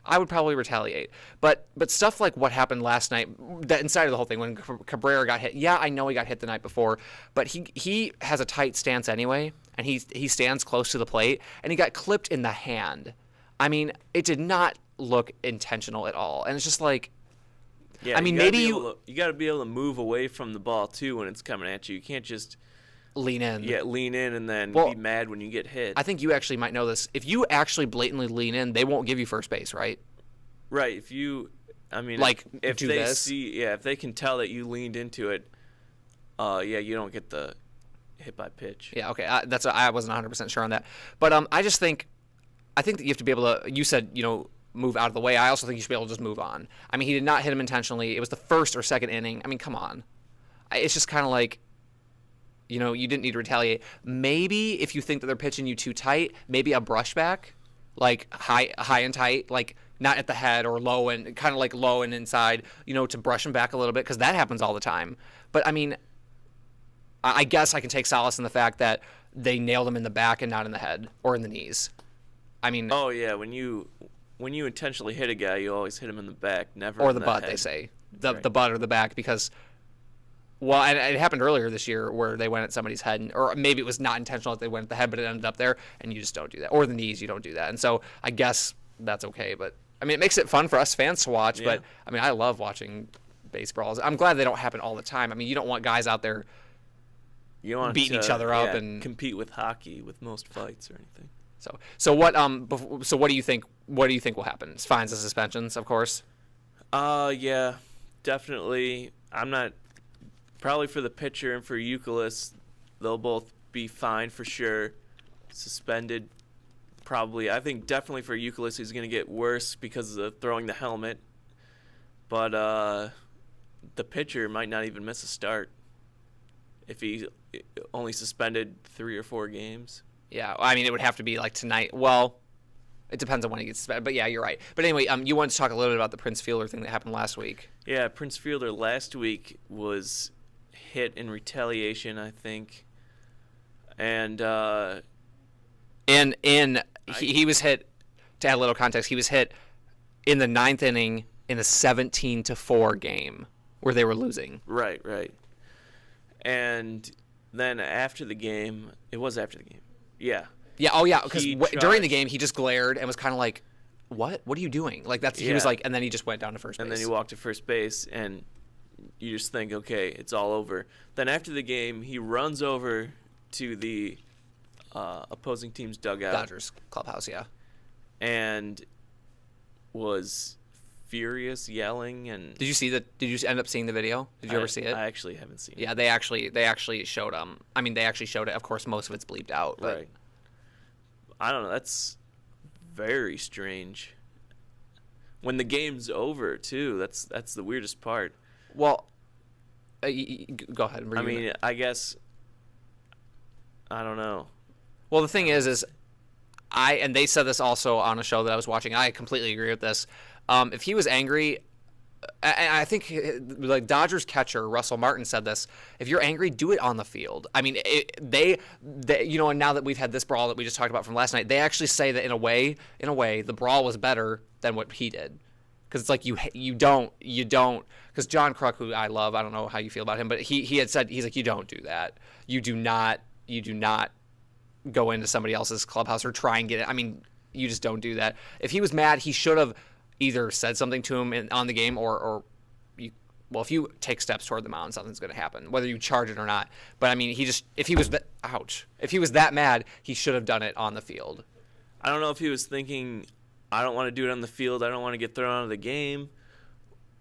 I would probably retaliate. But stuff like what happened last night, that inside of the whole thing when Cabrera got hit. Yeah, I know he got hit the night before, but he has a tight stance anyway, and he stands close to the plate, and he got clipped in the hand. I mean, it did not look intentional at all, and it's just like. Yeah, I mean, you got to be able to move away from the ball too when it's coming at you. You can't just lean in. Yeah, lean in and then be mad when you get hit. I think you actually might know this. If you actually blatantly lean in, they won't give you first base, right? Right. If you, I mean, if do they this. see, if they can tell that you leaned into it, you don't get the hit by pitch. Yeah. Okay. I wasn't 100% sure on that, but I think that you have to be able to. You said move out of the way. I also think you should be able to just move on. I mean, he did not hit him intentionally. It was the first or second inning. I mean, come on. It's just kind of like, you didn't need to retaliate. Maybe if you think that they're pitching you too tight, maybe a brush back, like high and tight, like not at the head or low and kind of like low and inside, to brush him back a little bit because that happens all the time. But I mean, I guess I can take solace in the fact that they nailed him in the back and not in the head or in the knees. I mean. Oh yeah, when you intentionally hit a guy, you always hit him in the back, never or in the butt. head. They say the butt or the back because. Well, and it happened earlier this year where they went at somebody's head, or maybe it was not intentional that they went at the head, but it ended up there, and you just don't do that. Or the knees, you don't do that. And so I guess that's okay. But, I mean, it makes it fun for us fans to watch, but, I mean, I love watching baseballs. I'm glad they don't happen all the time. I mean, you don't want guys out there beating each other up and compete with hockey with most fights or anything. So what do you think? What do you think will happen? Fines and suspensions, of course. Yeah, definitely. I'm not. Probably for the pitcher and for Euclid, they'll both be fined for sure. Suspended, probably. I think definitely for Euclid, he's going to get worse because of throwing the helmet. But the pitcher might not even miss a start if he only suspended 3 or 4 games. Yeah, I mean, it would have to be like tonight. Well, it depends on when he gets suspended. But yeah, you're right. But anyway, you wanted to talk a little bit about the Prince Fielder thing that happened last week. Yeah, Prince Fielder last week was hit in retaliation, I think, and he was hit. To add a little context, he was hit in the 9th inning in a 17-4 game where they were losing. Right. And then after the game, it was after the game. Yeah. Yeah. Oh yeah. Because during the game, he just glared and was kind of like, "What? What are you doing?" Like that's. He was like, and then he just went down to first base. And then he walked to first base and. You just think, okay, it's all over. Then after the game, he runs over to the opposing team's dugout. Dodgers clubhouse, yeah. And was furious, yelling. And did you see that? Did you end up seeing the video? Did you ever see it? I actually haven't seen it. Yeah, they actually showed I mean, they actually showed it. Of course, most of it's bleeped out. But. Right. I don't know. That's very strange. When the game's over, too. That's the weirdest part. Well, go ahead. I mean, I guess, I don't know. Well, the thing is and they said this also on a show that I was watching. I completely agree with this. If he was angry, I think like Dodgers catcher Russell Martin said this. If you're angry, do it on the field. I mean, they and now that we've had this brawl that we just talked about from last night, they actually say that in a way, the brawl was better than what he did. Because it's like you don't. Because John Kruk, who I love, I don't know how you feel about him, but he had said, he's like, you don't do that. You do not go into somebody else's clubhouse or try and get it. I mean, you just don't do that. If he was mad, he should have either said something to him on the game or if you take steps toward the mound, something's going to happen, whether you charge it or not. But I mean, if he was that mad, he should have done it on the field. I don't know if he was thinking, I don't want to do it on the field. I don't want to get thrown out of the game,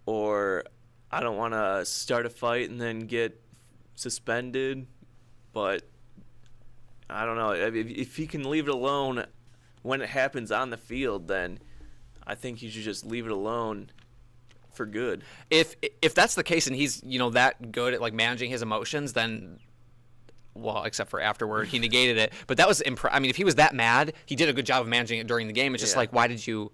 or I don't want to start a fight and then get suspended. But I don't know. If he can leave it alone when it happens on the field, then I think you should just leave it alone for good. If that's the case and he's that good at like managing his emotions, then. Well, except for afterward, he negated it. But that was I mean, if he was that mad, he did a good job of managing it during the game. It's just like, why did you?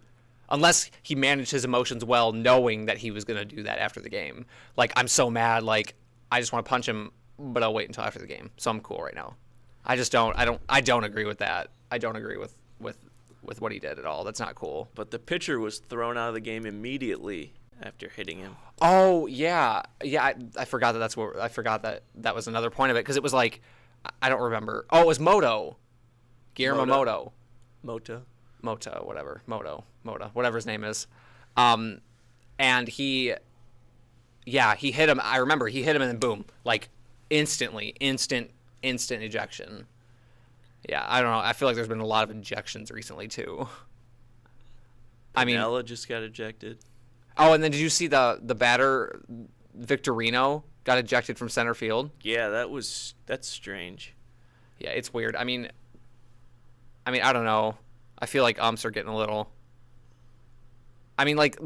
Unless he managed his emotions well, knowing that he was going to do that after the game. Like, I'm so mad, like I just want to punch him, but I'll wait until after the game. So I'm cool right now. I don't agree with that. I don't agree with with what he did at all. That's not cool. But the pitcher was thrown out of the game immediately after hitting him. Oh yeah. I forgot that was another point of it, because it was like, I don't remember. Oh, it was Guillermo Moto, whatever his name is. And he hit him. I remember he hit him and then boom, like instant ejection. Yeah, I don't know. I feel like there's been a lot of ejections recently too. Ella just got ejected. Oh, and then did you see the batter Victorino got ejected from center field? Yeah, that's strange. Yeah, it's weird. I mean, I don't know. I feel like umps are getting a little. I mean, like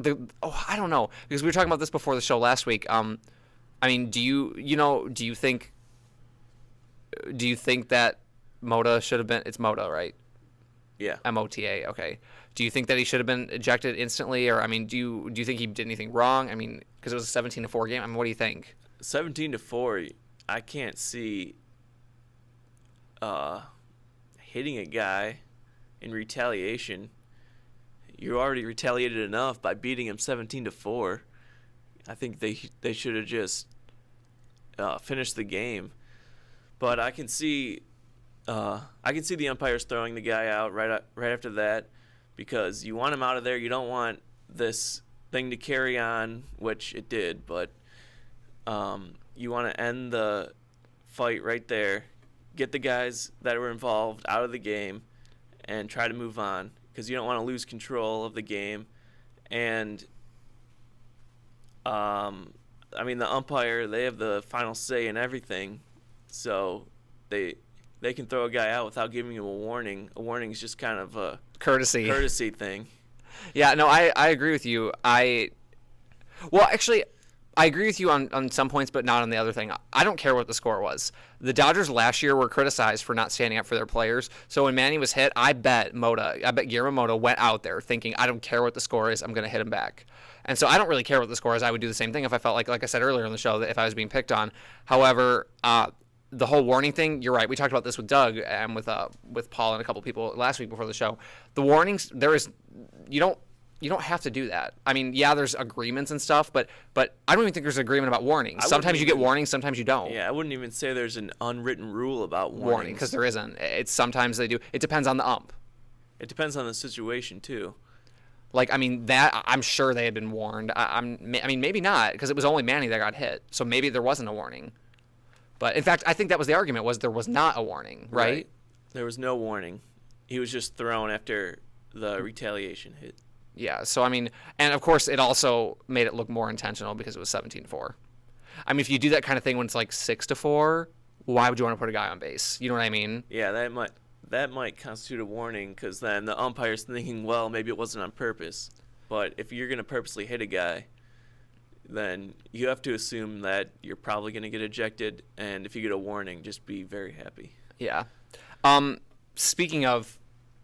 I don't know, because we were talking about this before the show last week. I mean, do you think that Mota should have been? It's Mota, right? Yeah. MOTA. Okay. Do you think that he should have been ejected instantly, or I mean, do you think he did anything wrong? I mean, because it was a 17-4 game. I mean, what do you think? 17-4. I can't see hitting a guy in retaliation. You already retaliated enough by beating him 17-4. I think they should have just finished the game. But I can see the umpires throwing the guy out right after that, because you want him out of there. You don't want this thing to carry on, which it did. But you want to end the fight right there, get the guys that were involved out of the game, and try to move on, because you don't want to lose control of the game. And the umpire, they have the final say in everything, so they can throw a guy out without giving him a warning. A warning is just kind of a courtesy thing. Yeah, no, I agree with you. Actually, I agree with you on some points, but not on the other thing. I don't care what the score was. The Dodgers last year were criticized for not standing up for their players. So when Manny was hit, I bet Guillermo Moto went out there thinking, I don't care what the score is, I'm going to hit him back. And so I don't really care what the score is. I would do the same thing if I felt like I said earlier in the show, that if I was being picked on. However, the whole warning thing, you're right. We talked about this with Doug and with Paul and a couple people last week before the show. The warnings, you don't have to do that. I mean, yeah, there's agreements and stuff, but I don't even think there's an agreement about warnings. Sometimes you get warnings, sometimes you don't. Yeah, I wouldn't even say there's an unwritten rule about warnings. Because there isn't. It's sometimes they do. It depends on the ump. It depends on the situation too. Like, I mean, that I'm sure they had been warned. I mean, maybe not, because it was only Manny that got hit, so maybe there wasn't a warning. But in fact, I think that was the argument, was there was not a warning, right? There was no warning. He was just thrown after the retaliation hit. Yeah, so I mean, and of course it also made it look more intentional because it was 17-4. I mean, if you do that kind of thing when it's like 6-4, why would you want to put a guy on base? You know what I mean? Yeah, that might constitute a warning, because then the umpire's thinking, well, maybe it wasn't on purpose. But if you're going to purposely hit a guy, then you have to assume that you're probably going to get ejected, and if you get a warning, just be very happy. Yeah. Speaking of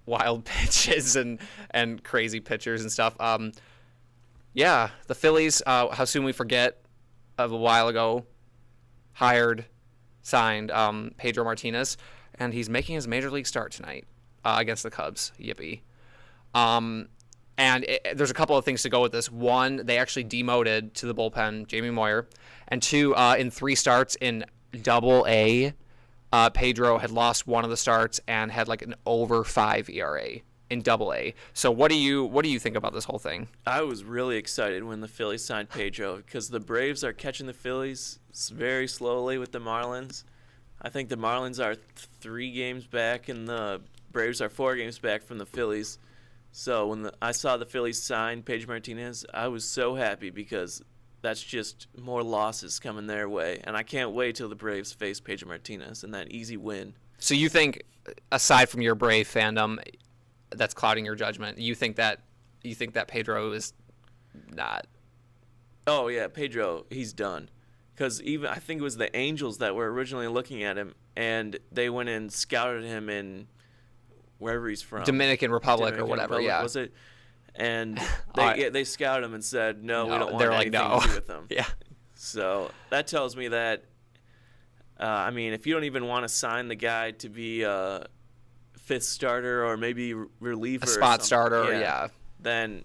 wild pitches and crazy pitchers and stuff, yeah, the Phillies, how soon we forget, of a while ago, signed Pedro Martinez, and he's making his major league start tonight against the Cubs. Yippee. And there's a couple of things to go with this. One, they actually demoted to the bullpen Jamie Moyer. And two, in 3 starts in Double-A, Pedro had lost one of the starts and had like an over 5 ERA in Double-A. So what do you think about this whole thing? I was really excited when the Phillies signed Pedro, because the Braves are catching the Phillies very slowly with the Marlins. I think the Marlins are 3 games back and the Braves are 4 games back from the Phillies. So when I saw the Phillies sign Pedro Martinez, I was so happy, because that's just more losses coming their way. And I can't wait till the Braves face Pedro Martinez and that easy win. So you think, aside from your Brave fandom that's clouding your judgment, you think that Pedro is not? Oh, yeah, Pedro, he's done. Because even I think it was the Angels that were originally looking at him, and they went and scouted him in wherever he's from. Dominican Republic or whatever, yeah. Was it? And they scouted him and said, no, we don't want anything to do with him. Yeah. So that tells me that, if you don't even want to sign the guy to be fifth starter or maybe reliever, A or spot something, starter, yeah. then